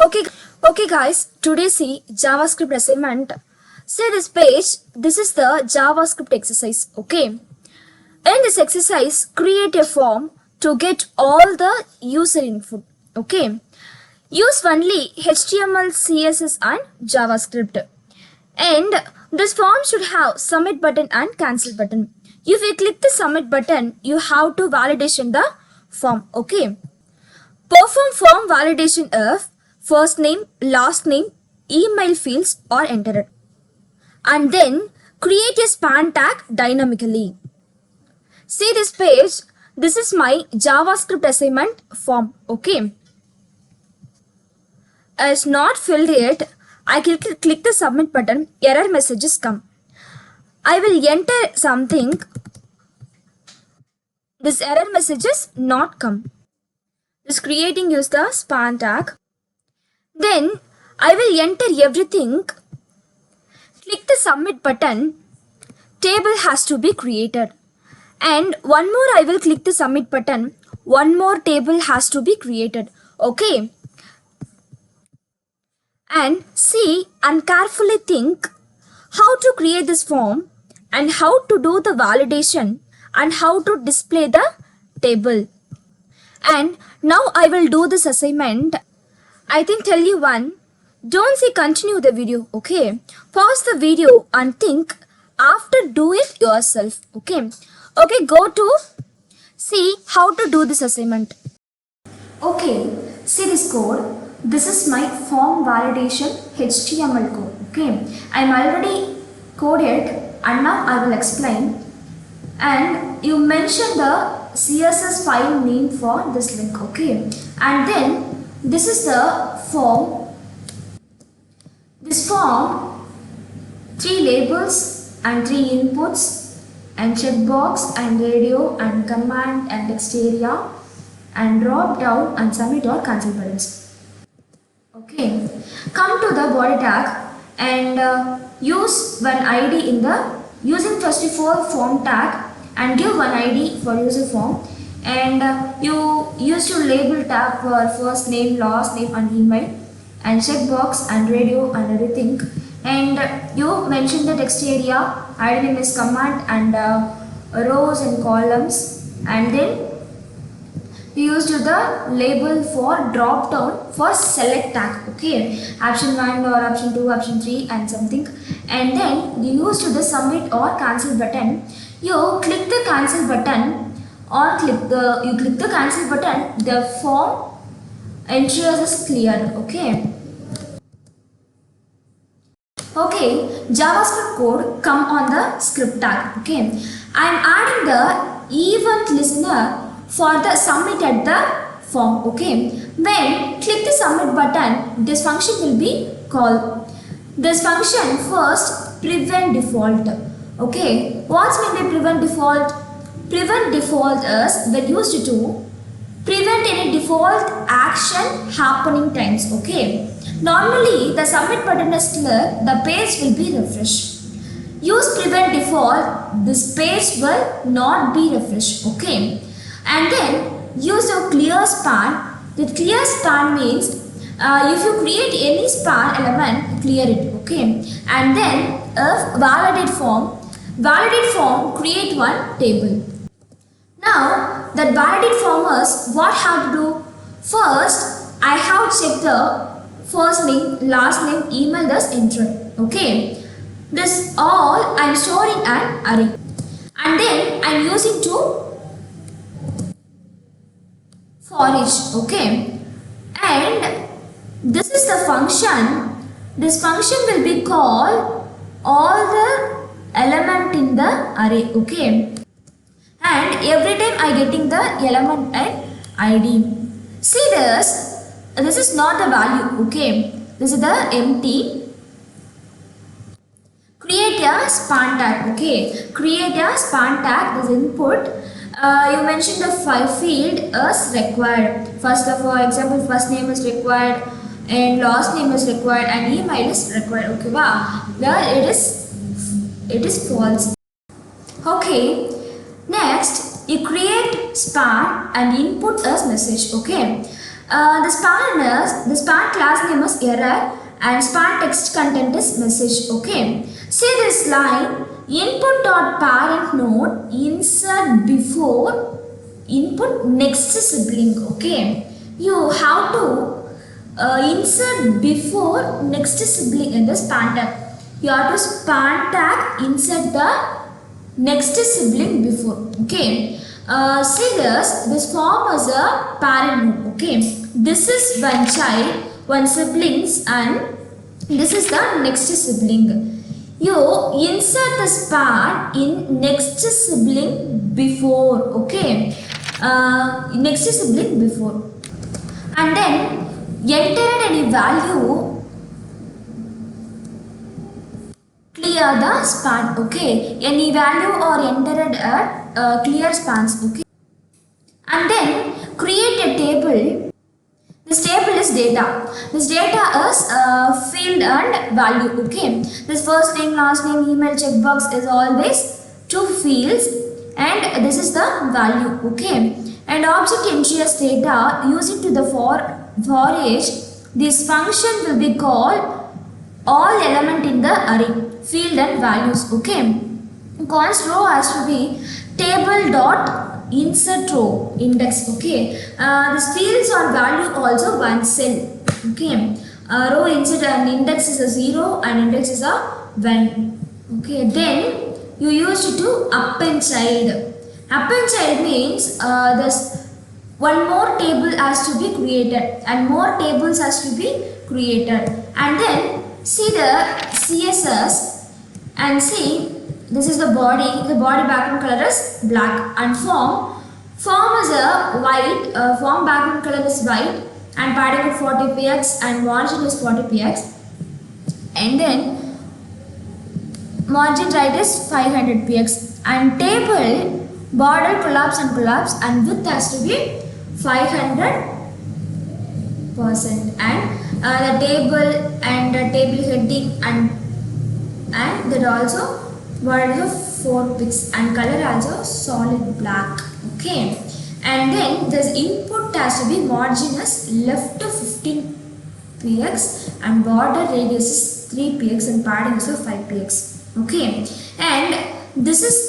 Okay, okay guys, today see JavaScript assignment. See this page, this is the JavaScript exercise, okay? In this exercise, create a form to get all the user input, okay? Use only HTML, CSS and JavaScript. And this form should have submit button and cancel button. If you click the submit button, you have to validation the form, okay? Perform form validation if first name, last name, email fields are entered. And then create a span tag dynamically. See this page, this is my JavaScript assignment form, okay? As not filled yet, I click the submit button, error messages come. I will enter something, this error messages not come. This creating use the span tag. Then I will enter everything. Click the submit button. Table has to be created. And one more I will click the submit button. One more table has to be created. Okay. And see and carefully think how to create this form and how to do the validation and how to display the table. And now I will do this assignment. I think tell you one, don't say continue the video, okay? Pause the video and think after do it yourself, okay? Okay, go to see how to do this assignment. Okay, see this code. This is my form validation HTML code, okay? I'm already coded and now I will explain. And you mention the CSS file name for this link, okay? And then this is the form. This form, 3 labels and 3 inputs and checkbox and radio and command and text area and drop down and submit or cancel buttons. Okay, come to the body tag and use one ID in the using first of all form tag and give one ID for user form and you use to label tag for first name, last name and email and checkbox and radio and everything and you mention the text area, ID name is command and rows and columns and then you use to the label for drop down for select tag, okay, option 1 or option 2, option 3 and something and then you use to the submit or cancel button. You click the cancel button or click the cancel button, the form entry is cleared, okay. Okay, JavaScript code come on the script tag, okay. I am adding the event listener for the submit at the form, okay. When click the submit button, this function will be called. This function first prevent default, okay. What's mean by prevent default? Prevent default is when used to prevent any default action happening times, okay. Normally the submit button is clear, the page will be refreshed. Use prevent default, this page will not be refreshed, okay. And then use a clear span. The clear span means if you create any span element, clear it, okay. And then if validate form create one table. Now that validate form is what have to do. First I have checked the first name, last name, email that's entered, okay. This all I am storing an array and then I am using to for each, okay. And this is the function. This function will be called all the element in the array, okay. And every time I getting the element and ID. See this is not the value, okay. This is the empty. Create a span tag, okay. Create a span tag, this input. You mentioned the field is required. First of all, example, first name is required and last name is required and email is required, okay. Wow, there it is false. Okay, next you create span and input as message, okay. The span class name is error and span text content is message. Okay. See this line, input dot parent node insert before input next sibling. Okay. You have to insert before next sibling in the span tag. You have to span tag insert the next sibling before. Okay. See this form is a parent node. Okay. This is one child, one siblings, and this is the next sibling. You insert the span in next sibling before. Okay. Next sibling before, and then enter any value, clear the span. Okay. Any value or entered at clear spans. Okay. And then create a table. This table is data. This data is field and value. Okay. This first name, last name, email checkbox is always two fields, and this is the value. Okay. And object entry as data using to the for each. This function will be called all element in the array, field and values. Okay. Const row has to be table dot insert row index. Okay. This fields or value also one cell. Okay. Row insert and index is a 0 and index is a 1. Okay. Then you use to append child. Append child means this one more table has to be created and more tables has to be created. And then see the CSS and see this is the body background color is black, and form is a white, form background color is white, and padding is 40 px and margin is 40 px, and then margin right is 500 px, and table border collapse and width has to be 500%, and the table and the table heading and that also border of 4 pixels and color also solid black. Okay. And then this input has to be margin is left to 15 px and border radius is 3 px and padding is 5 px. Okay. And this is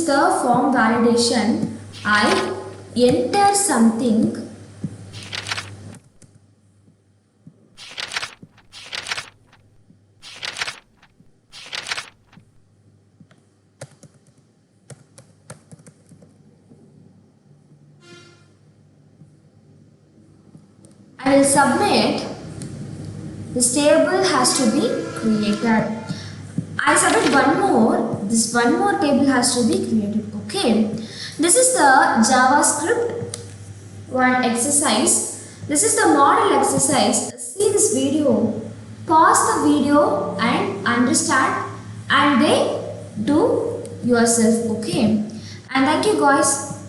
the form validation. I enter something I will submit. This table has to be created. I submit one more. This one more table has to be created. Okay. This is the JavaScript one exercise. This is the model exercise. See this video. Pause the video and understand, and then do yourself. Okay. And thank you guys.